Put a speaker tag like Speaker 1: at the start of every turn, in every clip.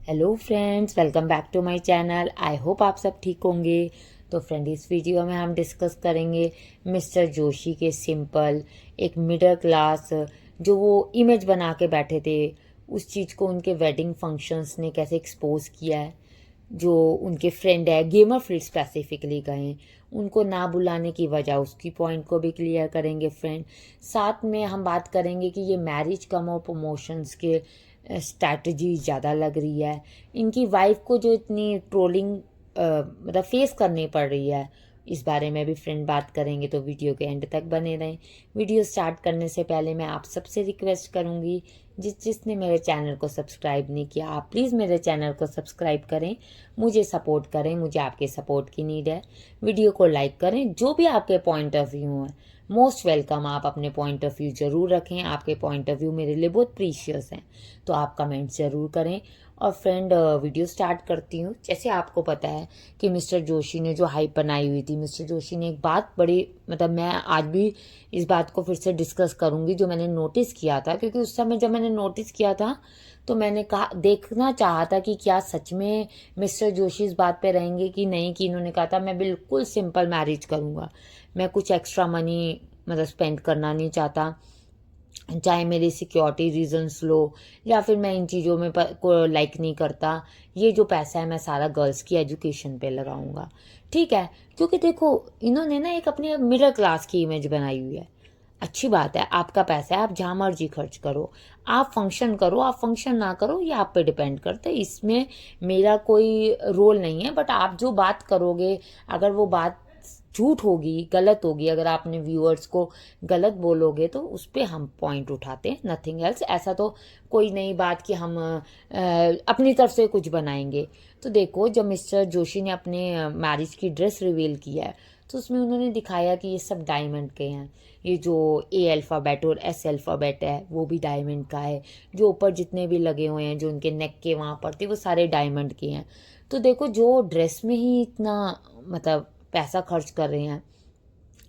Speaker 1: Hello friends, welcome back to my channel. I hope आप सब ठीक होंगे। तो फ्रेंड, इस वीडियो में हम डिस्कस करेंगे मिस्टर जोशी के सिंपल एक मिडिल क्लास जो वो इमेज बना के बैठे थे, उस चीज़ को उनके वेडिंग फंक्शंस ने कैसे एक्सपोज किया है। जो उनके फ्रेंड है गेमर फील्ड स्पेसिफिकली गए, उनको ना बुलाने की वजह, उसकी पॉइंट को भी क्लियर करेंगे फ्रेंड। साथ में हम बात करेंगे कि ये मैरिज कम और प्रमोशंस के स्ट्रैटेजी ज़्यादा लग रही है। इनकी वाइफ को जो इतनी ट्रोलिंग मतलब फेस करनी पड़ रही है, इस बारे में भी फ्रेंड बात करेंगे। तो वीडियो के एंड तक बने रहें। वीडियो स्टार्ट करने से पहले मैं आप सबसे रिक्वेस्ट करूंगी, जिसने मेरे चैनल को सब्सक्राइब नहीं किया, आप प्लीज़ मेरे चैनल को सब्सक्राइब करें, मुझे सपोर्ट करें। मुझे आपके सपोर्ट की नीड है। वीडियो को लाइक करें। जो भी आपके पॉइंट ऑफ व्यू है, मोस्ट वेलकम। आप अपने पॉइंट ऑफ व्यू ज़रूर रखें। आपके पॉइंट ऑफ व्यू मेरे लिए बहुत प्रीशियस हैं, तो आप कमेंट ज़रूर करें। और फ्रेंड, वीडियो स्टार्ट करती हूँ। जैसे आपको पता है कि मिस्टर जोशी ने जो हाइप बनाई हुई थी, मिस्टर जोशी ने एक बात बड़ी, मतलब मैं आज भी इस बात को फिर से डिस्कस करूँगी जो मैंने नोटिस किया था। क्योंकि उस समय जब मैंने नोटिस किया था तो मैंने कहा, देखना चाहा था कि क्या सच में मिस्टर जोशी इस बात पे रहेंगे कि नहीं। कि इन्होंने कहा था मैं बिल्कुल सिंपल मैरिज करूँगा, मैं कुछ एक्स्ट्रा मनी मतलब स्पेंड करना नहीं चाहता, चाहे मेरी सिक्योरिटी रीजंस लो या फिर मैं इन चीज़ों में को लाइक नहीं करता। ये जो पैसा है मैं सारा गर्ल्स की एजुकेशन पे लगाऊंगा। ठीक है, क्योंकि देखो इन्होंने ना एक अपनी मिडिल क्लास की इमेज बनाई हुई है। अच्छी बात है, आपका पैसा है, आप जहाँ मर्जी खर्च करो, आप फंक्शन करो, आप फंक्शन ना करो, ये आप पे डिपेंड करता है। इसमें मेरा कोई रोल नहीं है। बट आप जो बात करोगे, अगर वो बात झूठ होगी, गलत होगी, अगर आप अपने व्यूअर्स को गलत बोलोगे, तो उस पर हम पॉइंट उठाते हैं, नथिंग एल्स। ऐसा तो कोई नई बात कि हम अपनी तरफ से कुछ बनाएंगे। तो देखो, जब मिस्टर जोशी ने अपने मैरिज की ड्रेस रिवील किया है, तो उसमें उन्होंने दिखाया कि ये सब डायमंड के हैं। ये जो ए अल्फ़ाबेट और एस अल्फ़ाबेट है वो भी डायमंड का है। जो ऊपर जितने भी लगे हुए हैं, जो उनके नेक के वहाँ पर थे, वो सारे डायमंड के हैं। तो देखो, जो ड्रेस में ही इतना मतलब पैसा खर्च कर रहे हैं,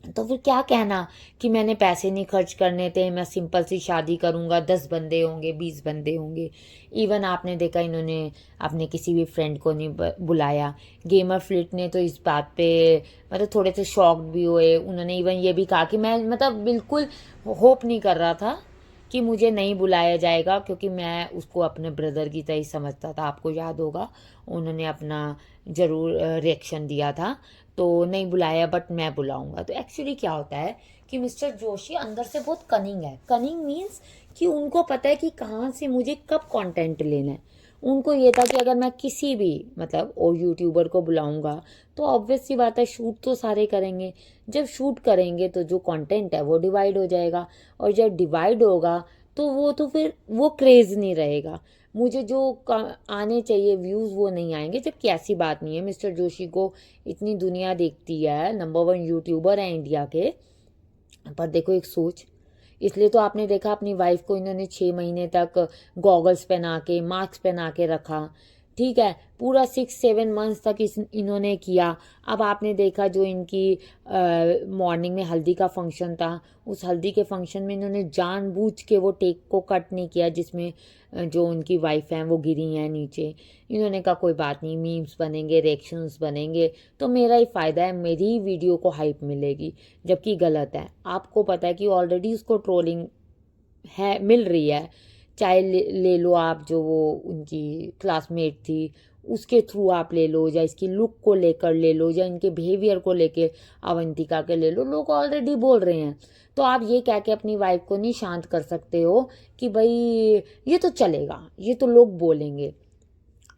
Speaker 1: तो फिर क्या कहना कि मैंने पैसे नहीं खर्च करने थे, मैं सिंपल सी शादी करूंगा, 10 बंदे होंगे, 20 बंदे होंगे। इवन आपने देखा इन्होंने अपने किसी भी फ्रेंड को नहीं बुलाया। गेमर फ्लिट ने तो इस बात पे मतलब थोड़े से शॉक्ड भी हुए। उन्होंने इवन ये भी कहा कि मैं मतलब बिल्कुल होप नहीं कर रहा था कि मुझे नहीं बुलाया जाएगा, क्योंकि मैं उसको अपने ब्रदर की तरह ही समझता था। आपको याद होगा, उन्होंने अपना ज़रूर रिएक्शन दिया था। तो नहीं बुलाया, बट मैं बुलाऊंगा। तो एक्चुअली क्या होता है कि मिस्टर जोशी अंदर से बहुत कनिंग है। कनिंग मीन्स कि उनको पता है कि कहाँ से मुझे कब कंटेंट लेना है। उनको ये था कि अगर मैं किसी भी मतलब और यूट्यूबर को बुलाऊंगा, तो ऑब्वियस सी बात है शूट तो सारे करेंगे। जब शूट करेंगे तो जो कंटेंट है वो डिवाइड हो जाएगा, और जब डिवाइड होगा तो फिर वो क्रेज़ नहीं रहेगा। मुझे जो आने चाहिए व्यूज़ वो नहीं आएंगे। जबकि ऐसी बात नहीं है, मिस्टर जोशी को इतनी दुनिया देखती है, नंबर 1 यूट्यूबर है इंडिया के। पर देखो एक सोच, इसलिए तो आपने देखा अपनी वाइफ को इन्होंने 6 महीने तक गॉगल्स पहना के, मास्क पहना के रखा। ठीक है, पूरा 6-7 मंथ्स तक इन्होंने किया। अब आपने देखा जो इनकी मॉर्निंग में हल्दी का फंक्शन था, उस हल्दी के फंक्शन में इन्होंने जानबूझ के वो टेक को कट नहीं किया जिसमें जो उनकी वाइफ हैं वो गिरी हैं नीचे। इन्होंने कहा कोई बात नहीं, मीम्स बनेंगे, रिएक्शंस बनेंगे, तो मेरा ही फ़ायदा है, मेरी ही वीडियो को हाइप मिलेगी। जबकि गलत है। आपको पता है कि ऑलरेडी उसको ट्रोलिंग है मिल रही है। चाहे ले लो आप, जो वो उनकी क्लासमेट थी उसके थ्रू आप ले लो, या इसकी लुक को लेकर ले लो, या इनके बिहेवियर को लेके अवंतिका के ले लो, लोग ऑलरेडी बोल रहे हैं। तो आप ये कह के अपनी वाइफ को नहीं शांत कर सकते हो कि भाई ये तो चलेगा, ये तो लोग बोलेंगे।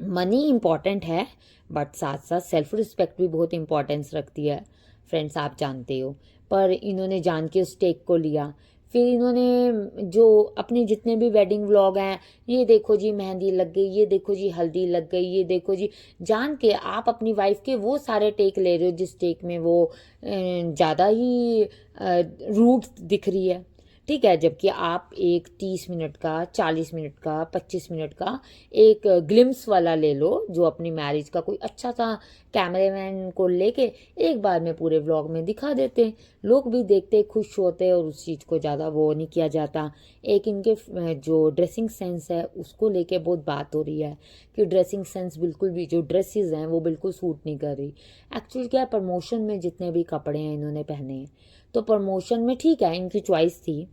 Speaker 1: मनी इम्पॉर्टेंट है, बट साथ साथ सेल्फ रिस्पेक्ट भी बहुत इंपॉर्टेंस रखती है फ्रेंड्स, आप जानते हो। पर इन्होंने जान के उस टेक को लिया। फिर इन्होंने जो अपने जितने भी वेडिंग व्लॉग हैं, ये देखो जी मेहंदी लग गई, ये देखो जी हल्दी लग गई, ये देखो जी, जान के आप अपनी वाइफ के वो सारे टेक ले रहे हो जिस टेक में वो ज़्यादा ही रूट दिख रही है। ठीक है, जबकि आप एक 30 मिनट का, 40 मिनट का, 25 मिनट का एक ग्लिम्स वाला ले लो, जो अपनी मैरिज का कोई अच्छा सा कैमरामैन को लेके एक बार में पूरे व्लॉग में दिखा देते, लोग भी देखते खुश होते और उस चीज़ को ज़्यादा वो नहीं किया जाता। एक इनके जो ड्रेसिंग सेंस है उसको लेके बहुत बात हो रही है कि ड्रेसिंग सेंस बिल्कुल भी, जो ड्रेसेस हैं वो बिल्कुल सूट नहीं कर रही। एक्चुअली क्या है, प्रमोशन में जितने भी कपड़े हैं इन्होंने पहने हैं, तो प्रमोशन में ठीक है इनकी चॉइस थी,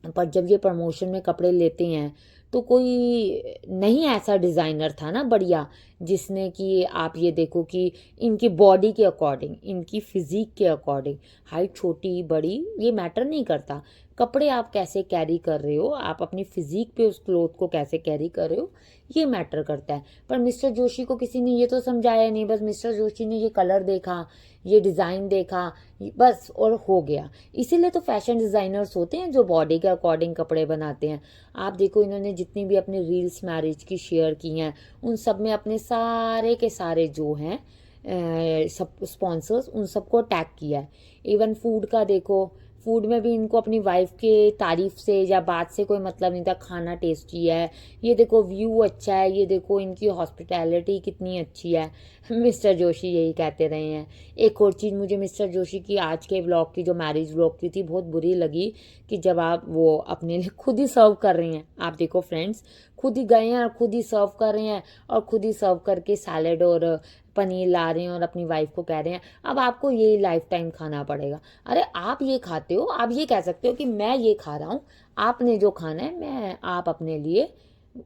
Speaker 1: पर जब ये प्रमोशन में कपड़े लेते हैं तो कोई नहीं ऐसा डिज़ाइनर था ना बढ़िया, जिसने कि आप ये देखो कि इनकी बॉडी के अकॉर्डिंग, इनकी फिज़िक के अकॉर्डिंग, हाइट छोटी बड़ी ये मैटर नहीं करता, कपड़े आप कैसे कैरी कर रहे हो, आप अपनी फिज़िक पे उस क्लोथ को कैसे कैरी कर रहे हो, ये मैटर करता है। पर मिस्टर जोशी को किसी ने ये तो समझाया नहीं, बस मिस्टर जोशी ने ये कलर देखा, ये डिज़ाइन देखा, बस और हो गया। इसीलिए तो फैशन डिज़ाइनर्स होते हैं जो बॉडी के अकॉर्डिंग कपड़े बनाते हैं। आप देखो इन्होंने जितनी भी अपनी रील्स मैरिज की शेयर की हैं, उन सब में अपने सारे के सारे जो हैं सब स्पॉन्सर्स, उन सबको टैग किया है। इवन फूड का देखो, फूड में भी इनको अपनी वाइफ के तारीफ से या बात से कोई मतलब नहीं था, खाना टेस्टी है, ये देखो व्यू अच्छा है, ये देखो इनकी हॉस्पिटैलिटी कितनी अच्छी है। मिस्टर जोशी यही कहते रहे हैं। एक और चीज़ मुझे मिस्टर जोशी की आज के व्लॉग की, जो मैरिज व्लॉग की थी, बहुत बुरी लगी कि जब आप वो अपने लिए खुद ही सर्व कर रही हैं, आप देखो फ्रेंड्स, खुद ही गए हैं और खुद ही सर्व कर रहे हैं और खुद ही सर्व करके सैलेड और पनीर ला रहे हैं और अपनी वाइफ को कह रहे हैं अब आपको ये लाइफ टाइम खाना पड़ेगा। अरे आप ये खाते हो, आप ये कह सकते हो कि मैं ये खा रहा हूँ, आपने जो खाना है मैं आप अपने लिए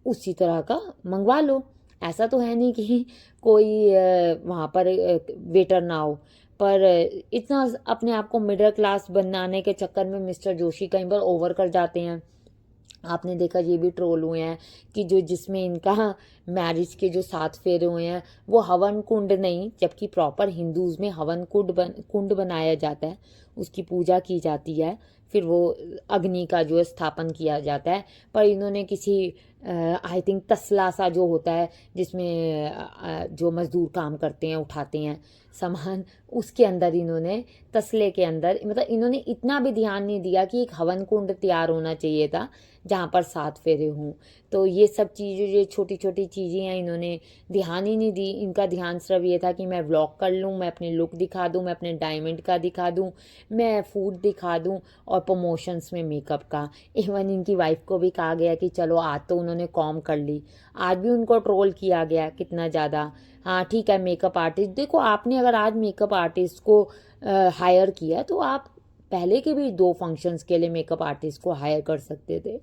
Speaker 1: उसी तरह का मंगवा लो। ऐसा तो है नहीं कि कोई वहाँ पर वेटर ना हो। पर इतना अपने आप को मिडिल क्लास बनाने के चक्कर में मिस्टर जोशी कई बार ओवर कर जाते हैं। आपने देखा ये भी ट्रोल हुए हैं कि जो जिसमें इनका मैरिज के जो 7 फेरे हुए हैं वो हवन कुंड नहीं, जबकि प्रॉपर हिंदूज़ में हवन कुंड बनाया जाता है, उसकी पूजा की जाती है, फिर वो अग्नि का जो स्थापन किया जाता है। पर इन्होंने किसी आई थिंक तसला सा जो होता है जिसमें जो मज़दूर काम करते हैं उठाते हैं सामान, उसके अंदर इन्होंने, तसले के अंदर, मतलब इन्होंने इतना भी ध्यान नहीं दिया कि एक हवन कुंड तैयार होना चाहिए था जहाँ पर 7 फेरे हों। तो ये सब चीज़ें, ये छोटी छोटी चीज़ें हैं, इन्होंने ध्यान ही नहीं दी। इनका ध्यान सिर्फ ये था कि मैं व्लॉग कर लूँ, मैं अपनी लुक दिखा दूँ, मैं अपने डायमंड का दिखा दूँ, मैं फूड दिखा दूँ और प्रमोशंस में मेकअप का। इवन इनकी वाइफ को भी कहा गया कि चलो आज तो उन्होंने कॉम कर ली, आज भी उनको ट्रोल किया गया कितना ज़्यादा। हाँ ठीक है, मेकअप आर्टिस्ट, देखो आपने अगर आज मेकअप आर्टिस्ट को हायर किया तो आप पहले के भी 2 फंक्शंस के लिए मेकअप आर्टिस्ट को हायर कर सकते थे।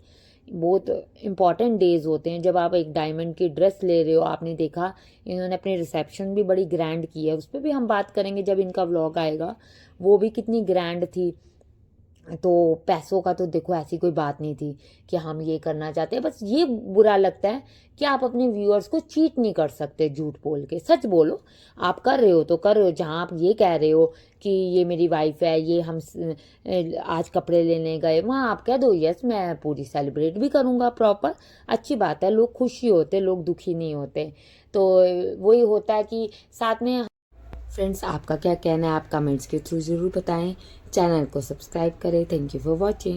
Speaker 1: बहुत इंपॉर्टेंट डेज होते हैं जब आप एक डायमंड की ड्रेस ले रहे हो। आपने देखा इन्होंने अपनी रिसेप्शन भी बड़ी ग्रैंड की है, उस पर भी हम बात करेंगे जब इनका व्लॉग आएगा, वो भी कितनी ग्रैंड थी। तो पैसों का तो देखो ऐसी कोई बात नहीं थी कि हम ये करना चाहते हैं, बस ये बुरा लगता है कि आप अपने व्यूअर्स को चीट नहीं कर सकते झूठ बोल के। सच बोलो, आप कर रहे हो तो कर रहे हो। जहाँ आप ये कह रहे हो कि ये मेरी वाइफ है, ये हम आज कपड़े लेने गए, वहाँ आप कह दो यस मैं पूरी सेलिब्रेट भी करूँगा प्रॉपर, अच्छी बात है, लोग खुशी होते, लोग दुखी नहीं होते। तो वही होता है कि साथ में। फ्रेंड्स आपका क्या कहना है, आप कमेंट्स के थ्रू ज़रूर बताएं, चैनल को सब्सक्राइब करें। Thank you for watching.